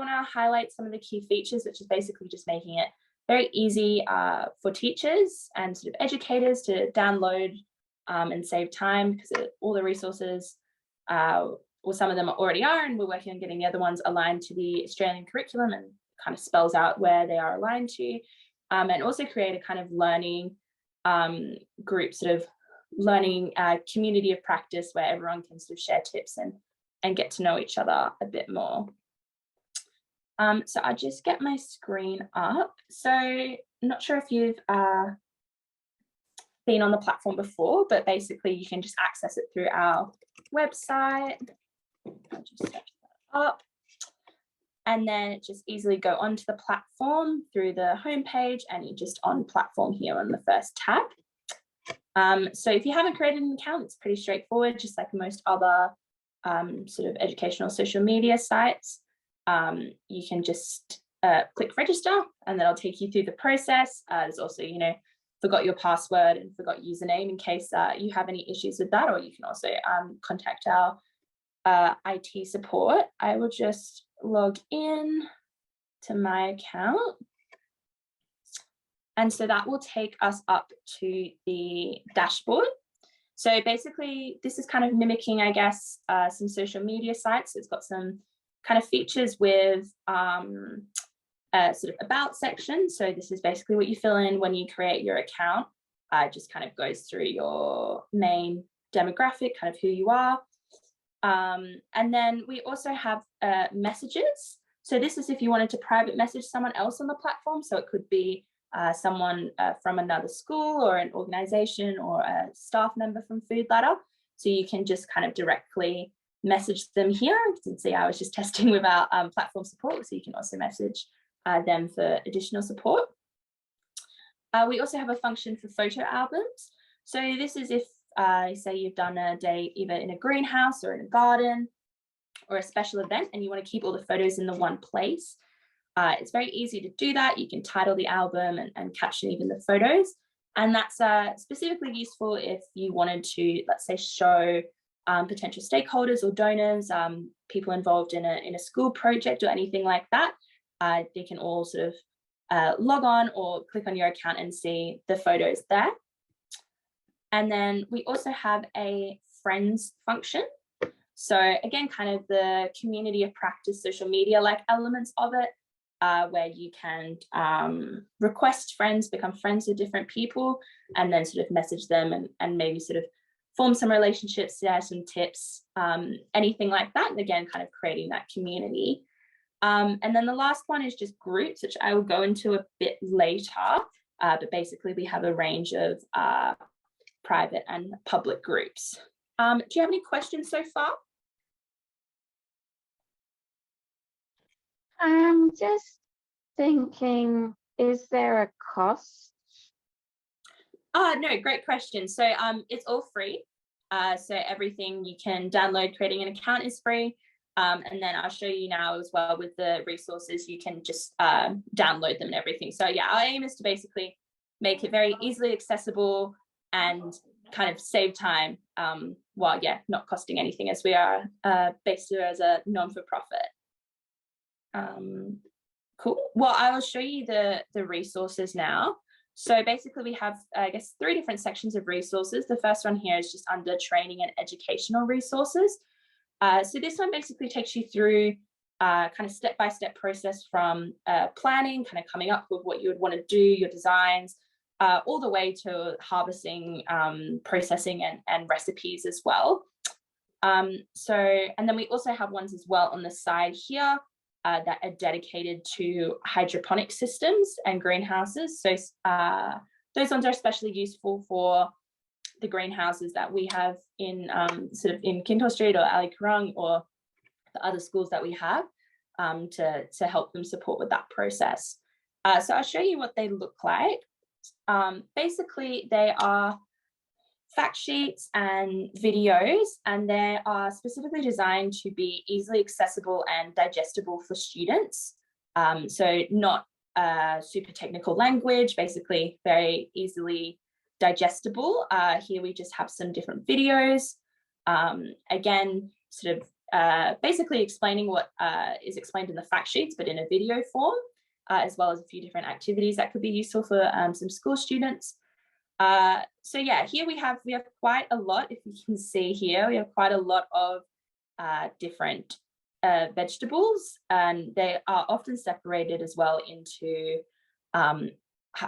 want to highlight some of the key features, which is basically just making it very easy for teachers and sort of educators to download and save time, because all the resources, or some of them already are, and we're working on getting the other ones aligned to the Australian curriculum and kind of spells out where they are aligned to, and also create a kind of learning group, sort of learning community of practice where everyone can sort of share tips and get to know each other a bit more. So I'll just get my screen up. So I'm not sure if you've been on the platform before, but basically you can just access it through our website. I'll just set that up. And then just easily go onto the platform through the homepage, and you're just on platform here on the first tab. So if you haven't created an account, it's pretty straightforward, just like most other sort of educational social media sites. You can just click register, and that'll take you through the process. There's also, you know, forgot your password and forgot username in case you have any issues with that, or you can also contact our IT support. I will just log in to my account. And so that will take us up to the dashboard. So basically, this is kind of mimicking, I guess, some social media sites. It's got some kind of features with a sort of about section. So this is basically what you fill in when you create your account. It just kind of goes through your main demographic, kind of who you are. And then we also have messages. So this is if you wanted to private message someone else on the platform. So it could be someone from another school or an organization or a staff member from Food Ladder. So you can just kind of directly message them here. You can see I was just testing with our platform support, so you can also message them for additional support. We also have a function for photo albums. So this is if say you've done a day either in a greenhouse or in a garden or a special event, and you want to keep all the photos in the one place. It's very easy to do that. You can title the album and caption even the photos. And that's specifically useful if you wanted to, let's say, show potential stakeholders or donors, people involved in a school project or anything like that. They can all sort of log on or click on your account and see the photos there. And then we also have a friends function. So again, kind of the community of practice, social media like elements of it, where you can request friends, become friends with different people, and then sort of message them and maybe sort of form some relationships, share some tips, anything like that. And again, kind of creating that community. And then the last one is just groups, which I will go into a bit later. But basically we have a range of private and public groups. Do you have any questions so far? I'm just thinking, is there a cost? No, great question. So it's all free. So everything you can download, creating an account is free. And then I'll show you now as well with the resources, you can just download them and everything. So yeah, our aim is to basically make it very easily accessible and kind of save time while, yeah, not costing anything, as we are based here as a non-for-profit. Cool. Well, I will show you the resources now. So basically we have, I guess, 3 different sections of resources. The first one here is just under training and educational resources. So this one basically takes you through kind of step-by-step process from planning, kind of coming up with what you would want to do, your designs, all the way to harvesting, processing and recipes as well. And then we also have ones as well on the side here that are dedicated to hydroponic systems and greenhouses. So those ones are especially useful for the greenhouses that we have in sort of in Kintor Street or Ali Kurung or the other schools that we have to help them support with that process. So I'll show you what they look like. Basically, they are fact sheets and videos, and they are specifically designed to be easily accessible and digestible for students. So not super technical language, basically very easily digestible. Here we just have some different videos. Again, sort of basically explaining what is explained in the fact sheets, but in a video form, as well as a few different activities that could be useful for some school students. So yeah, here we have quite a lot. If you can see here, we have quite a lot of different vegetables, and they are often separated as well into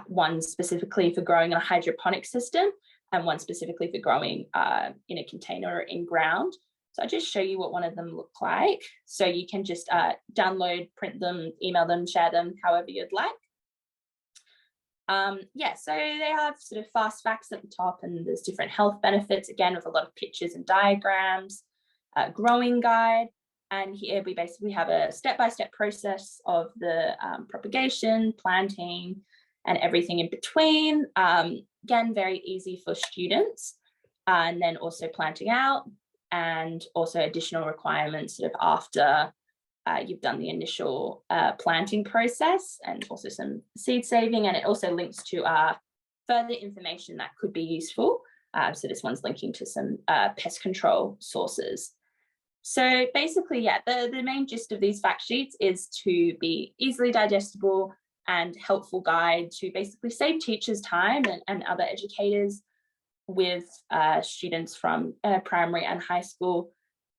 one specifically for growing in a hydroponic system and one specifically for growing in a container or in ground. So I'll just show you what one of them look like. So you can just download, print them, email them, share them, however you'd like. Yeah, so they have sort of fast facts at the top, and there's different health benefits, again, with a lot of pictures and diagrams, growing guide. And here we basically have a step-by-step process of the propagation, planting, and everything in between. Again, very easy for students. And then also planting out, and also additional requirements sort of after you've done the initial planting process, and also some seed saving. And it also links to further information that could be useful. So this one's linking to some pest control sources. So basically, yeah, the main gist of these fact sheets is to be easily digestible and helpful guide to basically save teachers time and other educators with students from primary and high school,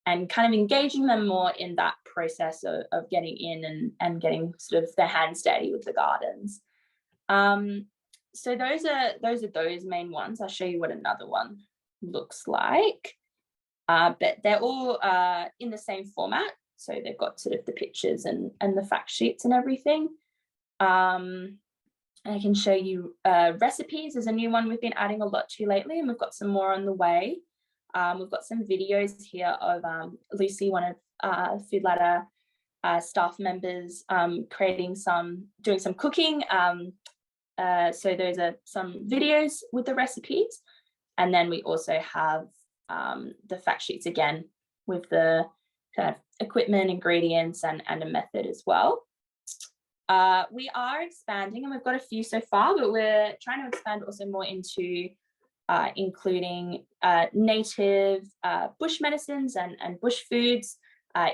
and kind of engaging them more in that process of getting in and getting sort of their hands dirty with the gardens. So those are those main ones. I'll show you what another one looks like. But they're all in the same format. So they've got sort of the pictures and the fact sheets and everything. I can show you recipes. There's a new one we've been adding a lot to lately, and we've got some more on the way. We've got some videos here of Lucy, one of Food Ladder staff members, doing some cooking. So those are some videos with the recipes. And then we also have the fact sheets again with the kind of equipment, ingredients, and a method as well. We are expanding, and we've got a few so far, but we're trying to expand also more into including native bush medicines and bush foods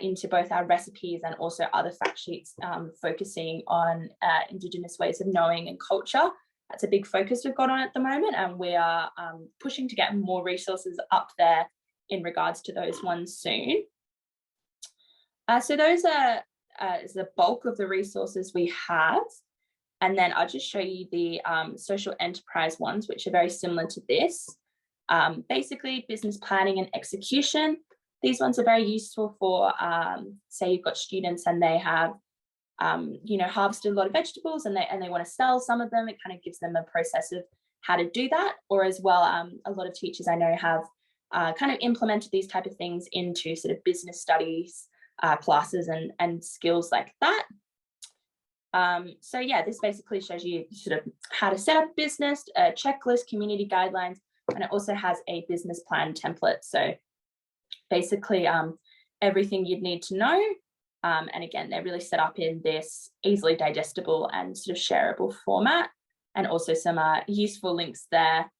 into both our recipes and also other fact sheets, focusing on Indigenous ways of knowing and culture. That's a big focus we've got on at the moment, and we are pushing to get more resources up there in regards to those ones soon. So those are is the bulk of the resources we have. And then I'll just show you the social enterprise ones, which are very similar to this. Basically, business planning and execution. These ones are very useful for, say you've got students and they have, harvested a lot of vegetables and they want to sell some of them. It kind of gives them a process of how to do that. Or as well, a lot of teachers I know have kind of implemented these type of things into sort of business studies classes and skills like that. So yeah, this basically shows you sort of how to set up business, a checklist, community guidelines, and it also has a business plan template. So basically everything you'd need to know. And again, they're really set up in this easily digestible and sort of shareable format, and also some useful links there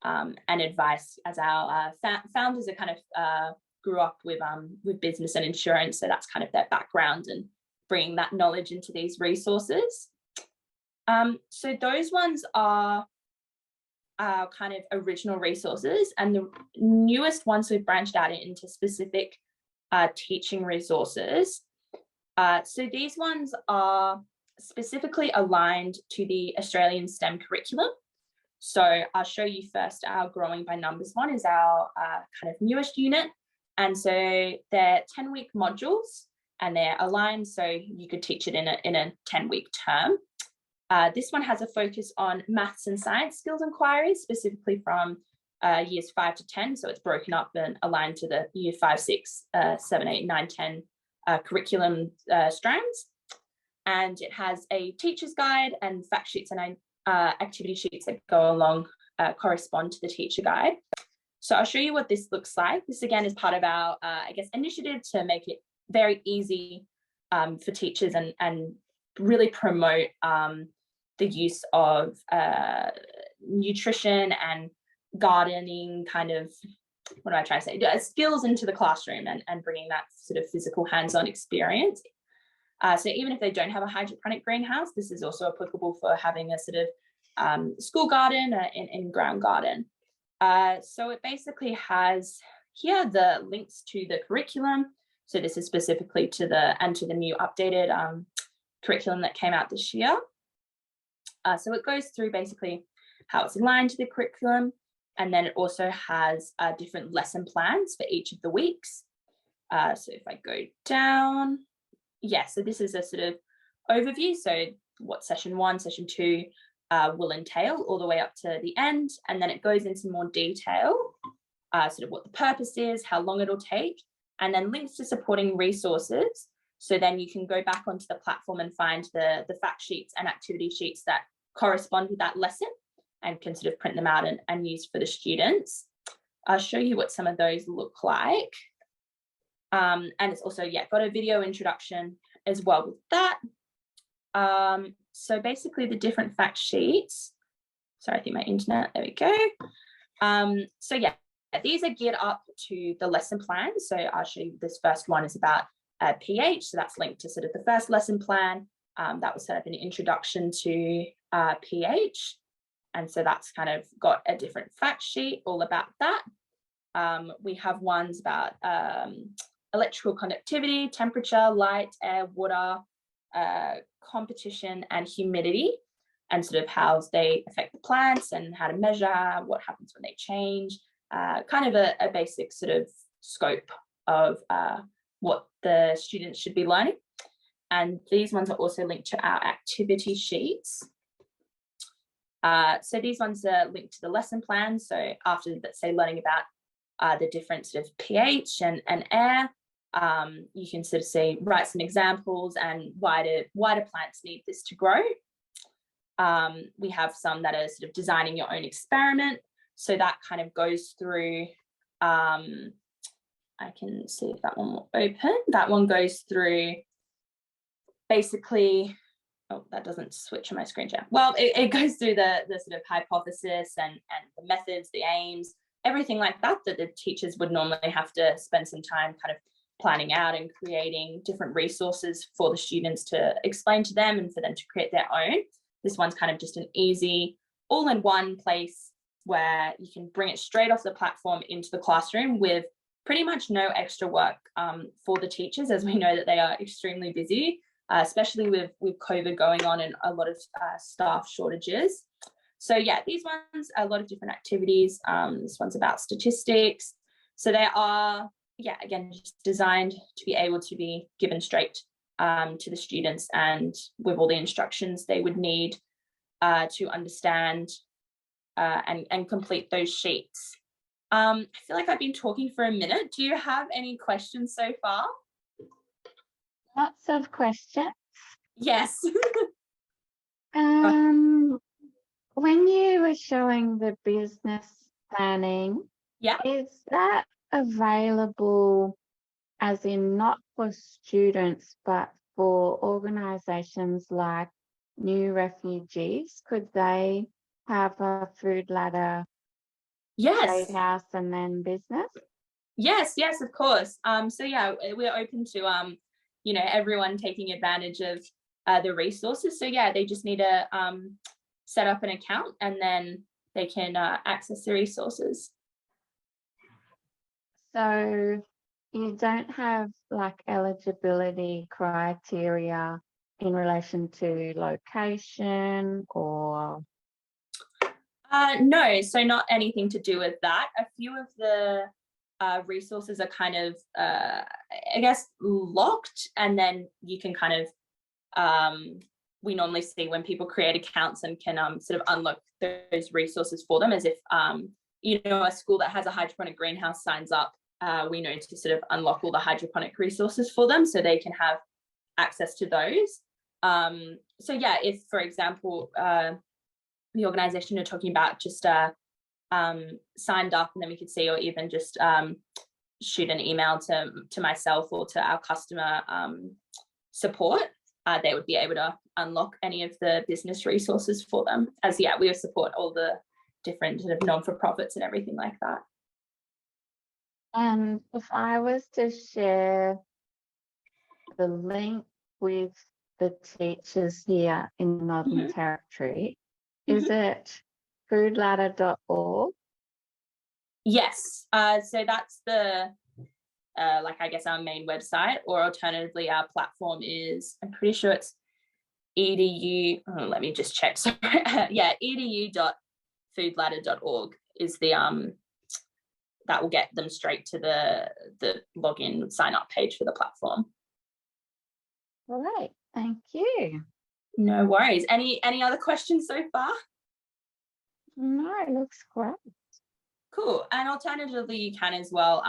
and advice, as our founders are kind of grew up with business and insurance, so that's kind of their background and bringing that knowledge into these resources. So those ones are our kind of original resources, and the newest ones we've branched out into specific teaching resources. So these ones are specifically aligned to the Australian STEM curriculum. So I'll show you first our Growing by Numbers one is our kind of newest unit. And so they're 10-week modules, and they're aligned so you could teach it in a 10-week term. This one has a focus on maths and science skills inquiries, specifically from years 5 to 10. So it's broken up and aligned to the year 5, 6, 7, 8, 9, 10 curriculum strands. And it has a teacher's guide and fact sheets and activity sheets that go along, correspond to the teacher guide. So I'll show you what this looks like. This again is part of our, initiative to make it very easy for teachers and really promote the use of nutrition and gardening kind of what am I trying to say? Skills into the classroom and bringing that sort of physical hands-on experience. So even if they don't have a hydroponic greenhouse, this is also applicable for having a sort of school garden in ground garden. So it basically has here the links to the curriculum. So this is specifically to the new updated curriculum that came out this year. So it goes through basically how it's aligned to the curriculum, and then it also has different lesson plans for each of the weeks. So if I go down, so this is a sort of overview. So what session 1, session 2 will entail all the way up to the end. And then it goes into more detail, sort of what the purpose is, how long it'll take, and then links to supporting resources. So then you can go back onto the platform and find the fact sheets and activity sheets that correspond with that lesson and can sort of print them out and use for the students. I'll show you what some of those look like. And it's also, got a video introduction as well with that. So basically the different fact sheets, sorry, I think my internet, there we go. So these are geared up to the lesson plan. So I'll show you this first one is about pH. So that's linked to sort of the first lesson plan. That was sort of an introduction to pH. And so that's kind of got a different fact sheet all about that. We have ones about electrical conductivity, temperature, light, air, water, competition, and humidity, and sort of how they affect the plants and how to measure, what happens when they change, kind of a basic sort of scope of what the students should be learning. And these ones are also linked to our activity sheets. So these ones are linked to the lesson plan. So after, let's say, learning about the different sort of pH and air, you can sort of see, write some examples and why do plants need this to grow. We have some that are sort of designing your own experiment. So that kind of goes through, I can see if that one will open. That one goes through basically, oh, that doesn't switch on my screen share. Well, it goes through the sort of hypothesis and the methods, the aims, everything like that the teachers would normally have to spend some time kind of planning out and creating different resources for the students to explain to them and for them to create their own. This one's kind of just an easy, all-in-one place where you can bring it straight off the platform into the classroom with pretty much no extra work for the teachers, as we know that they are extremely busy, especially with COVID going on and a lot of staff shortages. So these ones are a lot of different activities. This one's about statistics. So they are, again, just designed to be able to be given straight to the students and with all the instructions they would need to understand and complete those sheets. I feel like I've been talking for a minute. Do you have any questions so far? Lots of questions. Yes. When you were showing the business planning, is that available as in not for students, but for organisations like New Refugees? Could they have a food ladder, trade house, and then business? Yes, of course. So we're open to everyone taking advantage of the resources. So they just need to set up an account and then they can access the resources. So you don't have like eligibility criteria in relation to location or? No, so not anything to do with that. A few of the resources are kind of, I guess, locked, and then you can kind of, we normally see when people create accounts and can sort of unlock those resources for them, as if, a school that has a hydroponic greenhouse signs up, we know to sort of unlock all the hydroponic resources for them so they can have access to those. So if, for example, the organisation you're talking about just signed up, and then we could see, or even just shoot an email to myself or to our customer support, they would be able to unlock any of the business resources for them, as we support all the different sort of non-for-profits and everything like that. And if I was to share the link with the teachers here in the Northern Territory, is it foodladder.org? Yes. So that's the like, I guess, our main website, or alternatively our platform is, I'm pretty sure it's edu, let me just check, sorry. Yeah, edu.foodladder.org is the that will get them straight to the login sign up page for the platform. All right, thank you. No worries. Any other questions so far? No, it looks great. Cool. And alternatively, you can as well,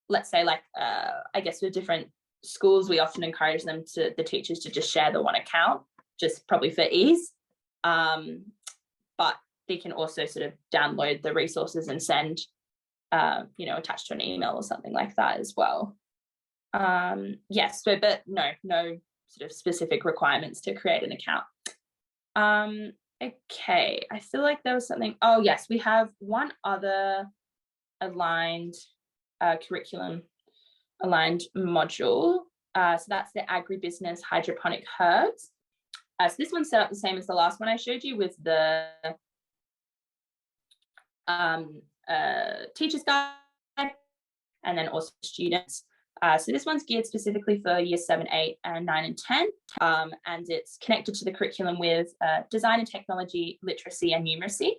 let's say, like, I guess with different schools, we often encourage them the teachers to just share the one account, just probably for ease. But they can also sort of download the resources and send, attached to an email or something like that as well. Yes, but no sort of specific requirements to create an account. Okay, I feel like there was something. Oh yes, we have one other aligned curriculum aligned module. So that's the agribusiness hydroponic herbs. So this one's set up the same as the last one I showed you, with the teacher's guide and then also students. So this one's geared specifically for year 7, 8, and 9 and 10. And it's connected to the curriculum with design and technology, literacy and numeracy.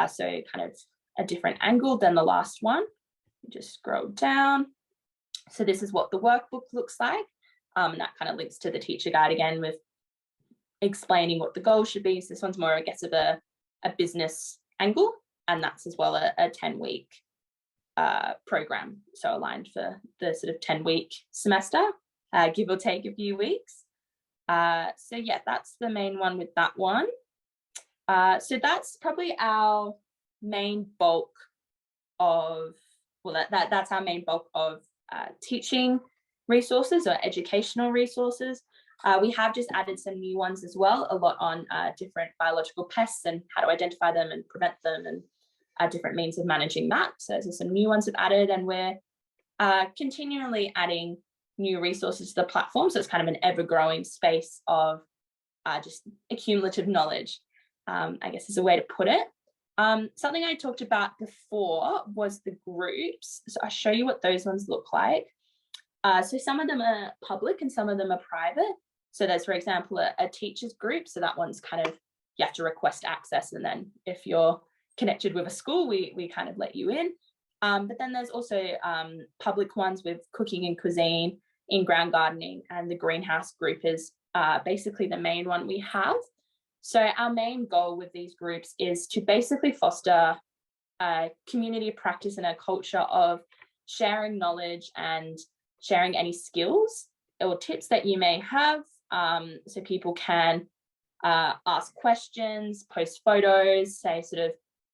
So kind of a different angle than the last one. Just scroll down. So this is what the workbook looks like. And that kind of links to the teacher guide again, with explaining what the goal should be. So this one's more, I guess, of a business angle, and that's as well a 10-week program, so aligned for the sort of 10-week semester, give or take a few weeks. So yeah, that's the main one with that one. So that's probably our main bulk of, well, that's our main bulk of teaching resources or educational resources. We have just added some new ones as well, a lot on different biological pests and how to identify them and prevent them, and different means of managing that. So there's some new ones we've added, and we're continually adding new resources to the platform. So it's kind of an ever-growing space of just accumulative knowledge, I guess is a way to put it. Something I talked about before was the groups. So I'll show you what those ones look like. So some of them are public and some of them are private. So there's, for example, a teachers group. So that one's kind of, you have to request access, and then if you're connected with a school, we kind of let you in. But then there's also public ones with cooking and cuisine, in-ground gardening, and the greenhouse group is basically the main one we have. So our main goal with these groups is to basically foster a community of practice and a culture of sharing knowledge and sharing any skills or tips that you may have. So people can ask questions, post photos, say sort of,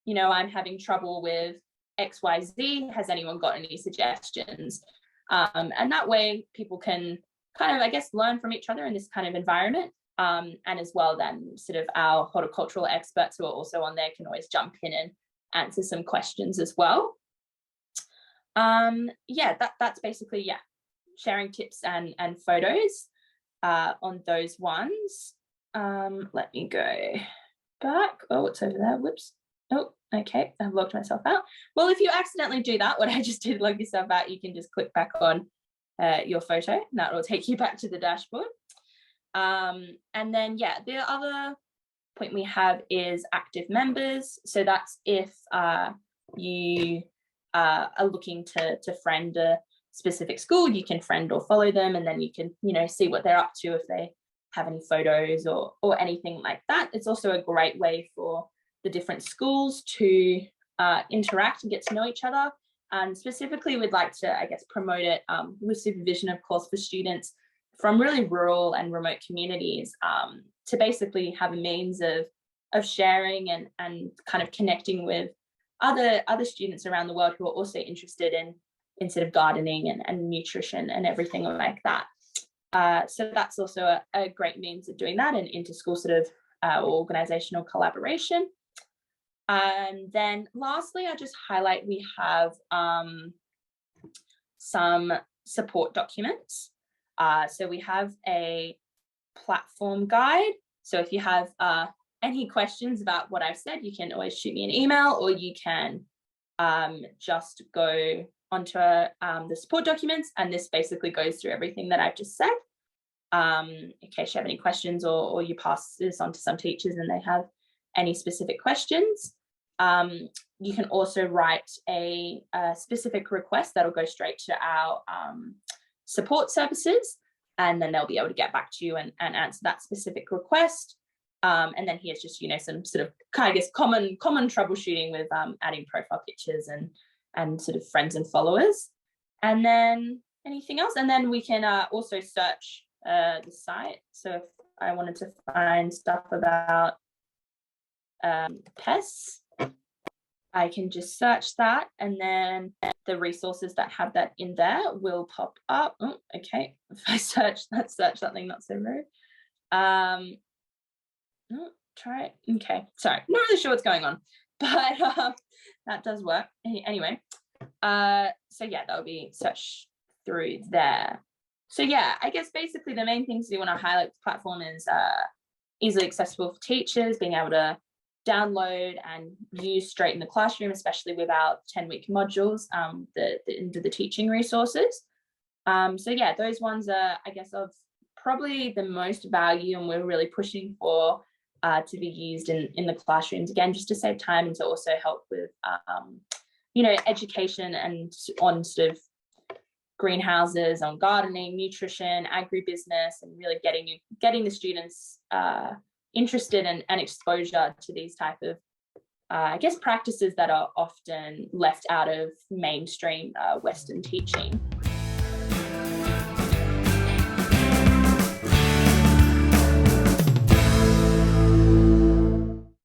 I'm having trouble with XYZ. Has anyone got any suggestions? And that way people can kind of, I guess, learn from each other in this kind of environment. And as well, then sort of our horticultural experts who are also on there can always jump in and answer some questions as well. Yeah, that's basically, sharing tips and photos on those ones. Let me go back. Oh, it's over there. Whoops. Oh, okay. I've logged myself out. Well, if you accidentally do that, what I just did, log yourself out, you can just click back on your photo, and that will take you back to the dashboard. And then, the other point we have is active members. So that's if you are looking to friend a specific school, you can friend or follow them, and then you can, see what they're up to if they have any photos or anything like that. It's also a great way for the different schools to interact and get to know each other. And specifically, we'd like to, I guess, promote it with supervision, of course, for students from really rural and remote communities, to basically have a means of sharing and kind of connecting with other students around the world who are also interested in sort of gardening and nutrition and everything like that. So that's also a great means of doing that, and inter-school sort of organizational collaboration. And then lastly, I just highlight we have some support documents. So we have a platform guide. So if you have any questions about what I've said, you can always shoot me an email, or you can just go onto the support documents, and this basically goes through everything that I've just said. In case you have any questions, or you pass this on to some teachers and they have any specific questions. You can also write a specific request that'll go straight to our support services, and then they'll be able to get back to you and answer that specific request. And then here's just, some sort of common troubleshooting with adding profile pictures and sort of friends and followers. And then anything else? And then we can also search the site. So if I wanted to find stuff about pests, I can just search that, and then the resources that have that in there will pop up. Oh, okay. If I search something not so rude. Try it. Okay, sorry, not really sure what's going on, but that does work anyway. So yeah, that'll be searched through there. So yeah, I guess basically the main things we want to highlight with the platform is easily accessible for teachers, being able to download and use straight in the classroom, especially with our 10-week modules, the teaching resources. So yeah, those ones are, I guess, of probably the most value, and we're really pushing for to be used in the classrooms, again, just to save time and to also help with education and on sort of greenhouses, on gardening, nutrition, agribusiness, and really getting the students interested and exposure to these type of I guess practices that are often left out of mainstream Western teaching.